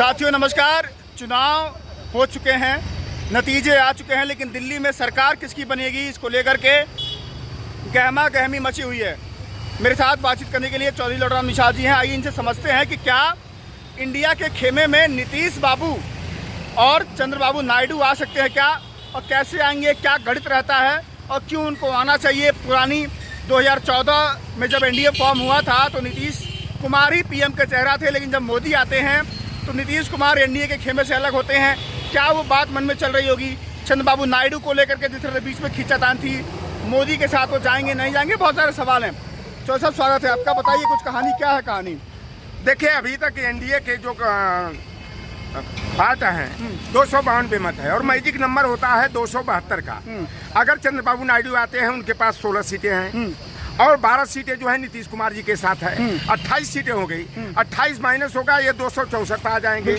साथियों नमस्कार। चुनाव हो चुके हैं, नतीजे आ चुके हैं, लेकिन दिल्ली में सरकार किसकी बनेगी इसको लेकर के गहमा गहमी मची हुई है। मेरे साथ बातचीत करने के लिए चौधरी लौटराम निषाद जी हैं। आइए इनसे समझते हैं कि क्या इंडिया के खेमे में नीतीश बाबू और चंद्रबाबू नायडू आ सकते हैं क्या, और कैसे आएंगे, क्या गणित रहता है और क्यों उनको आना चाहिए। पुरानी 2014 में जब एनडीए फॉर्म हुआ था तो नीतीश कुमार ही पीएम का चेहरा थे, लेकिन जब मोदी आते हैं तो नीतीश कुमार एनडीए के खेमे से अलग होते हैं। क्या वो बात मन में चल रही होगी चंद्रबाबू नायडू को लेकर के, जिस तरह बीच में खींचातान थी मोदी के साथ, वो जाएंगे नहीं जाएंगे, बहुत सारे सवाल हैं। चौधरी साहब स्वागत है आपका। बताइए कुछ कहानी, क्या है कहानी? देखिए, अभी तक एनडीए के जो पार्ट हैं 252 मत है और मैजिक नंबर होता है 272 का। अगर चंद्रबाबू नायडू आते हैं उनके पास 16 सीटें हैं और 12 सीटें जो है नीतीश कुमार जी के साथ है, 28 सीटें हो गई। 28 माइनस होगा, ये 264 आ जाएंगे।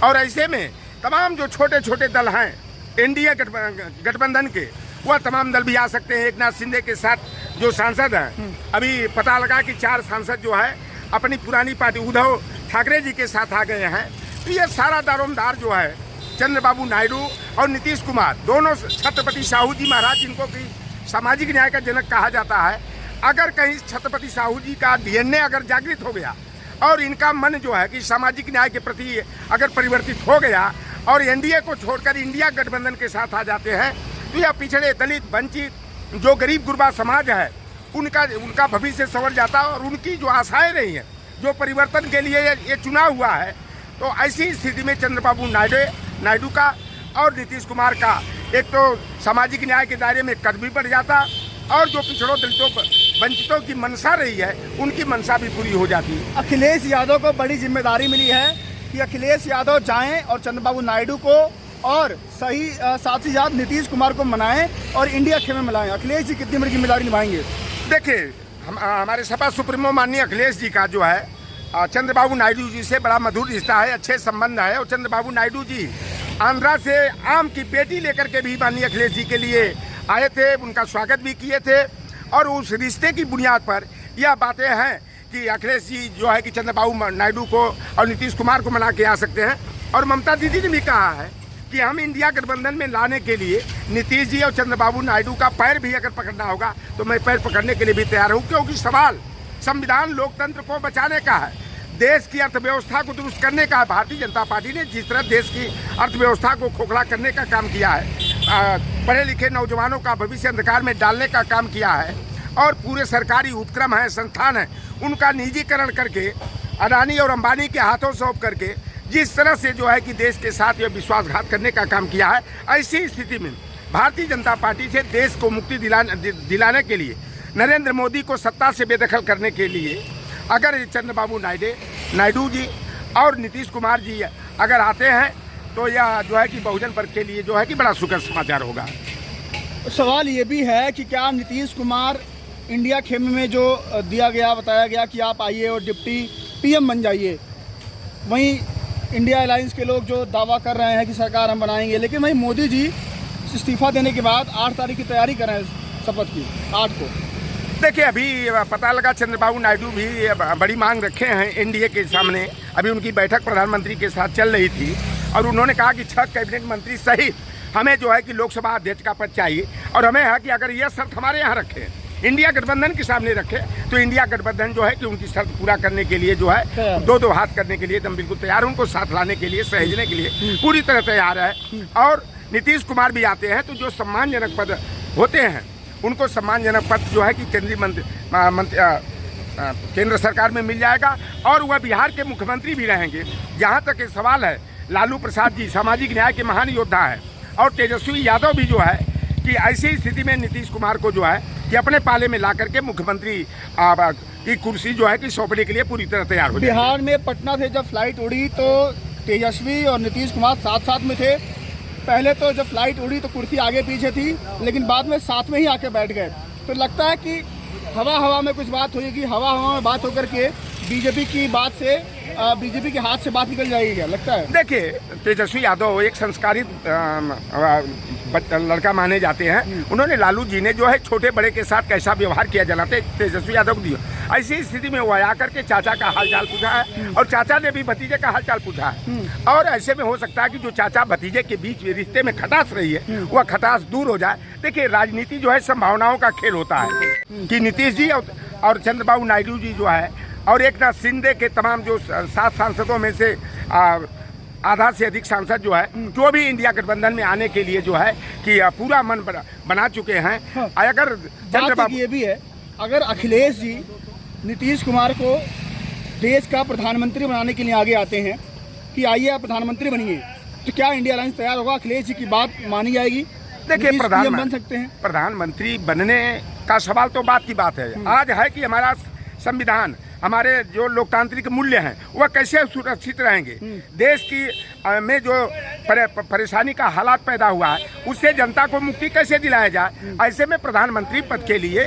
और ऐसे में तमाम जो छोटे छोटे दल हैं एनडीए गठबंधन के, वह तमाम दल भी आ सकते हैं। एक नाथ शिंदे के साथ जो सांसद हैं, अभी पता लगा कि 4 सांसद जो है अपनी पुरानी पार्टी उद्धव ठाकरे जी के साथ आ गए हैं। तो ये सारा दारोमदार जो है चंद्रबाबू नायडू और नीतीश कुमार, दोनों छत्रपति साहू जी महाराज, जिनको कि सामाजिक न्याय का जनक कहा जाता है, अगर कहीं छत्रपति साहू जी का डीएनए अगर जागृत हो गया और इनका मन जो है कि सामाजिक न्याय के प्रति अगर परिवर्तित हो गया और एनडीए को छोड़कर इंडिया गठबंधन के साथ आ जाते हैं, तो यह पिछड़े, दलित, वंचित, जो गरीब गुरबा समाज है, उनका भविष्य संवर जाता है और उनकी जो आशाएं रही हैं, जो परिवर्तन के लिए ये चुना हुआ है। तो ऐसी स्थिति में चंद्रबाबू नायडू का और नीतीश कुमार का एक तो सामाजिक न्याय के दायरे में कद भी बढ़ जाता और जो पिछड़ों, दलितों, वंचितों की मनसा रही है, उनकी मनसा भी पूरी हो जाती। अखिलेश यादव को बड़ी जिम्मेदारी मिली है कि अखिलेश यादव जाएं और चंद्रबाबू नायडू को और सही साथ ही साथ नीतीश कुमार को मनाएं और इंडिया खेमे में लाएं। अखिलेश जी कितनी बड़ी जिम्मेदारी निभाएंगे? देखिए, हमारे सपा सुप्रीमो माननीय अखिलेश जी का जो है चंद्रबाबू नायडू जी से बड़ा मधुर रिश्ता है, अच्छे संबंध है। और चंद्रबाबू नायडू जी आंध्रा से आम की पेटी लेकर के भी माननीय अखिलेश जी के लिए आए थे, उनका स्वागत भी किए थे। और उस रिश्ते की बुनियाद पर यह बातें हैं कि अखिलेश जी जो है कि चंद्रबाबू नायडू को और नीतीश कुमार को मना के आ सकते हैं। और ममता दीदी ने भी कहा है कि हम इंडिया गठबंधन में लाने के लिए नीतीश जी और चंद्रबाबू नायडू का पैर भी अगर पकड़ना होगा तो मैं पैर पकड़ने के लिए भी तैयार हूँ, क्योंकि सवाल संविधान लोकतंत्र को बचाने का है, देश की अर्थव्यवस्था को दुरुस्त करने का है। भारतीय जनता पार्टी ने जिस तरह देश की अर्थव्यवस्था को खोखला करने का काम किया है, पढ़े लिखे नौजवानों का भविष्य अंधकार में डालने का काम किया है और पूरे सरकारी उपक्रम हैं, संस्थान हैं, उनका निजीकरण करके अडानी और अंबानी के हाथों सौंप करके जिस तरह से जो है कि देश के साथ यह विश्वासघात करने का काम किया है, ऐसी स्थिति में भारतीय जनता पार्टी से देश को मुक्ति दिलाने के लिए, नरेंद्र मोदी को सत्ता से बेदखल करने के लिए अगर चंद्रबाबू नायडू जी और नीतीश कुमार जी अगर आते हैं तो यह जो है कि बहुजन वर्ग के लिए जो है कि बड़ा सुखद समाचार होगा। सवाल ये भी है कि क्या नीतीश कुमार इंडिया खेमे में जो दिया गया, बताया गया कि आप आइए और डिप्टी पीएम बन जाइए, वहीं इंडिया अलायंस के लोग जो दावा कर रहे हैं कि सरकार हम बनाएंगे, लेकिन वहीं मोदी जी इस्तीफा देने के बाद 8 तारीख की तैयारी कर रहे हैं शपथ की, 8 को। देखिए, अभी पता लगा चंद्रबाबू नायडू भी बड़ी मांग रखे हैं एनडीए के सामने। अभी उनकी बैठक प्रधानमंत्री के साथ चल रही थी और उन्होंने कहा कि 6 कैबिनेट मंत्री सहित हमें जो है कि लोकसभा अध्यक्ष का पद चाहिए और हमें है कि अगर यह शर्त हमारे यहाँ रखे, इंडिया गठबंधन के सामने रखे, तो इंडिया गठबंधन जो है कि उनकी शर्त पूरा करने के लिए जो है दो हाथ करने के लिए एकदम बिल्कुल तैयार, उनको साथ लाने के लिए, सहेजने के लिए पूरी तरह तैयार है। और नीतीश कुमार भी आते हैं तो जो सम्मानजनक पद होते हैं उनको सम्मानजनक पद जो है कि केंद्र सरकार में मिल जाएगा और वह बिहार के मुख्यमंत्री भी रहेंगे। जहाँ तक ये सवाल है, लालू प्रसाद जी सामाजिक न्याय के महान योद्धा हैं और तेजस्वी यादव भी जो है कि ऐसी स्थिति में नीतीश कुमार को जो है कि अपने पाले में ला करके मुख्यमंत्री की कुर्सी जो है कि सौंपने के लिए पूरी तरह तैयार हो। बिहार में पटना से जब फ्लाइट उड़ी तो तेजस्वी और नीतीश कुमार साथ साथ में थे। पहले तो जब फ्लाइट उड़ी तो कुर्सी आगे पीछे थी, लेकिन बाद में साथ में ही आके बैठ गए। तो लगता है कि हवा हवा में कुछ बात हुई कि हवा हवा में बात होकर के बीजेपी की बात से बीजेपी के हाथ से बात निकल जाएगी, क्या लगता है? देखिए, तेजस्वी यादव एक संस्कारित लड़का माने जाते हैं। उन्होंने लालू जी ने जो है छोटे बड़े के साथ कैसा व्यवहार किया जलाते तेजस्वी यादव को दिया। ऐसी स्थिति में वो आकर के चाचा का हालचाल पूछा है और चाचा ने भी भतीजे का हालचाल पूछा है। और ऐसे में हो सकता है कि जो चाचा भतीजे के बीच रिश्ते में खटास रही है वह खटास दूर हो जाए। देखिए, राजनीति जो है संभावनाओं का खेल होता है कि नीतीश जी और चंद्रबाबू नायडू जी जो है और एक नाथ शिंदे के तमाम जो 7 सांसदों में से आधा से अधिक सांसद जो है जो भी इंडिया गठबंधन में आने के लिए जो है कि पूरा मन बना चुके हैं। अगर चंद्रबाबू ये भी है, अगर अखिलेश जी नीतीश कुमार को देश का प्रधानमंत्री बनाने के लिए आगे आते हैं कि आइए आप प्रधानमंत्री बनिए, तो क्या इंडिया अलायंस तैयार होगा? अखिलेश जी की बात मानी जाएगी? देखिए, बन सकते हैं प्रधानमंत्री बनने का सवाल तो बात की बात है। आज है कि हमारा संविधान, हमारे जो लोकतांत्रिक मूल्य हैं वह कैसे सुरक्षित रहेंगे। देश की में जो परेशानी का हालात पैदा हुआ है उससे जनता को मुक्ति कैसे दिलाया जाए। ऐसे में प्रधानमंत्री पद के लिए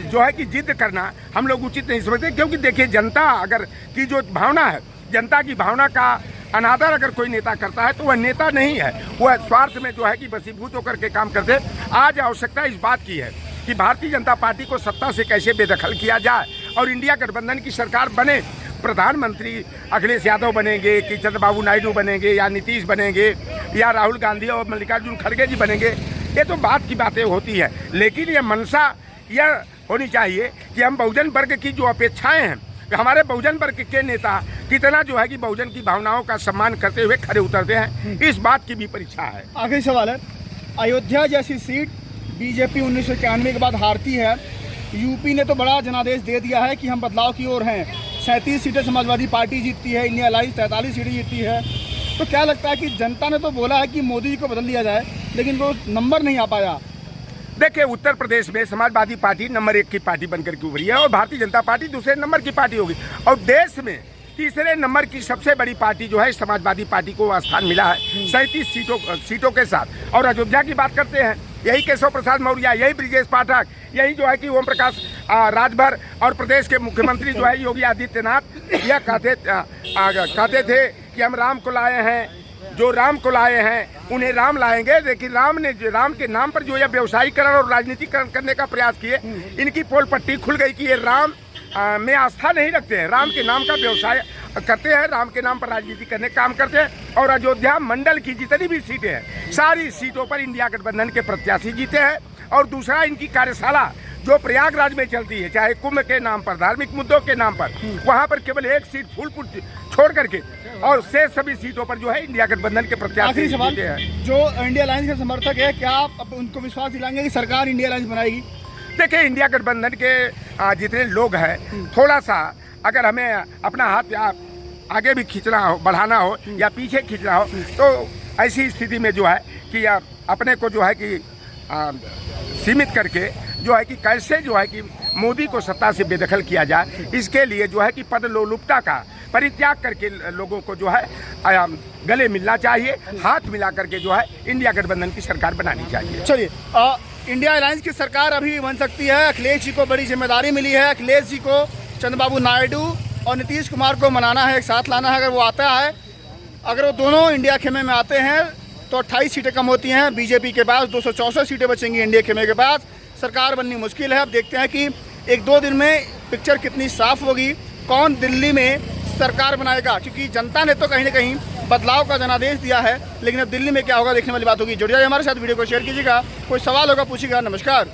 जो है कि जिद करना हम लोग उचित नहीं समझते, क्योंकि देखिए जनता अगर की जो भावना है, जनता की भावना का अनादर अगर कोई नेता करता है तो वह नेता नहीं है, वह स्वार्थ में जो है कि वशीभूत होकर के काम करते। आज आवश्यकता इस बात की है कि भारतीय जनता पार्टी को सत्ता से कैसे बेदखल किया जाए और इंडिया गठबंधन की सरकार बने। प्रधानमंत्री अखिलेश यादव बनेंगे कि चंद्रबाबू नायडू बनेंगे या नीतीश बनेंगे या राहुल गांधी और मल्लिकार्जुन खड़गे जी बनेंगे, ये तो बात की बातें होती है। लेकिन ये मंशा यह होनी चाहिए कि हम बहुजन वर्ग की जो अपेक्षाएं हैं, हमारे बहुजन वर्ग के नेता कितना जो है कि बहुजन की भावनाओं का सम्मान करते हुए खड़े उतरते हैं, इस बात की भी परीक्षा है। आखिरी सवाल है, अयोध्या जैसी सीट बीजेपी 1991 के बाद हारती है, यूपी ने तो बड़ा जनादेश दे दिया है कि हम बदलाव की ओर हैं। 37 सीटें समाजवादी पार्टी जीतती है, इंडिया अलायंस 43 सीटें जीतती है। तो क्या लगता है कि जनता ने तो बोला है कि मोदी जी को बदल दिया जाए, लेकिन वो नंबर नहीं आ पाया? देखिए, उत्तर प्रदेश में समाजवादी पार्टी नंबर 1 की पार्टी बनकर के उभरी है और भारतीय जनता पार्टी दूसरे नंबर की पार्टी होगी। और देश में तीसरे नंबर की सबसे बड़ी पार्टी जो है समाजवादी पार्टी को स्थान मिला है 37 सीटों के साथ। और अयोध्या की बात करते हैं, यही केशव प्रसाद मौर्य, यही ब्रिजेश पाठक, यही जो है कि ओम प्रकाश राजभर और प्रदेश के मुख्यमंत्री जो है योगी आदित्यनाथ यह कहते थे कि हम राम को लाए हैं, जो राम को लाए हैं उन्हें राम लाएंगे। लेकिन राम के नाम पर जो यह व्यवसायीकरण और राजनीतिकरण करने का प्रयास किए, इनकी पोल पट्टी खुल गई कि ये राम में आस्था नहीं रखते हैं, राम के नाम का व्यवसाय करते हैं, राम के नाम पर राजनीति करने का काम करते हैं। और अयोध्या मंडल की जितनी भी सीटें हैं सारी सीटों पर इंडिया गठबंधन के प्रत्याशी जीते हैं। और दूसरा, इनकी कार्यशाला जो प्रयागराज में चलती है, चाहे कुंभ के नाम पर, धार्मिक मुद्दों के नाम पर, वहाँ पर केवल एक सीट फूलपुर छोड़ करके और शेष सभी सीटों पर जो है इंडिया गठबंधन के प्रत्याशी जीते हैं। जो इंडिया अलायंस के समर्थक है, क्या आप उनको विश्वास दिलाएंगे कि सरकार इंडिया अलायंस बनाएगी? देखिए, इंडिया गठबंधन के जितने लोग हैं, थोड़ा सा अगर हमें अपना हाथ आगे भी खींचना हो, बढ़ाना हो या पीछे खींचना हो, तो ऐसी स्थिति में जो है कि अपने को जो है कि सीमित करके जो है कि कैसे जो है कि मोदी को सत्ता से बेदखल किया जाए, इसके लिए जो है कि पद लोलुपता का परित्याग करके लोगों को जो है गले मिलना चाहिए, हाथ मिला करके जो है इंडिया गठबंधन की सरकार बनानी चाहिए। चलिए, इंडिया अलायंस की सरकार अभी बन सकती है। अखिलेश जी को बड़ी जिम्मेदारी मिली है। अखिलेश जी को चंद्रबाबू नायडू और नीतीश कुमार को मनाना है, एक साथ लाना है। अगर वो आता है, अगर वो दोनों इंडिया खेमे में आते हैं तो 28 सीटें कम होती हैं बीजेपी के पास, 264 सीटें बचेंगी इंडिया खेमे के पास। सरकार बननी मुश्किल है। अब देखते हैं कि 1-2 दिन में पिक्चर कितनी साफ होगी, कौन दिल्ली में सरकार बनाएगा, क्योंकि जनता ने तो कहीं ना कहीं बदलाव का जनादेश दिया है। लेकिन अब दिल्ली में क्या होगा देखने वाली बात होगी। जुड़ जाइए हमारे साथ, वीडियो को शेयर कीजिएगा, कोई सवाल होगा पूछिएगा। नमस्कार।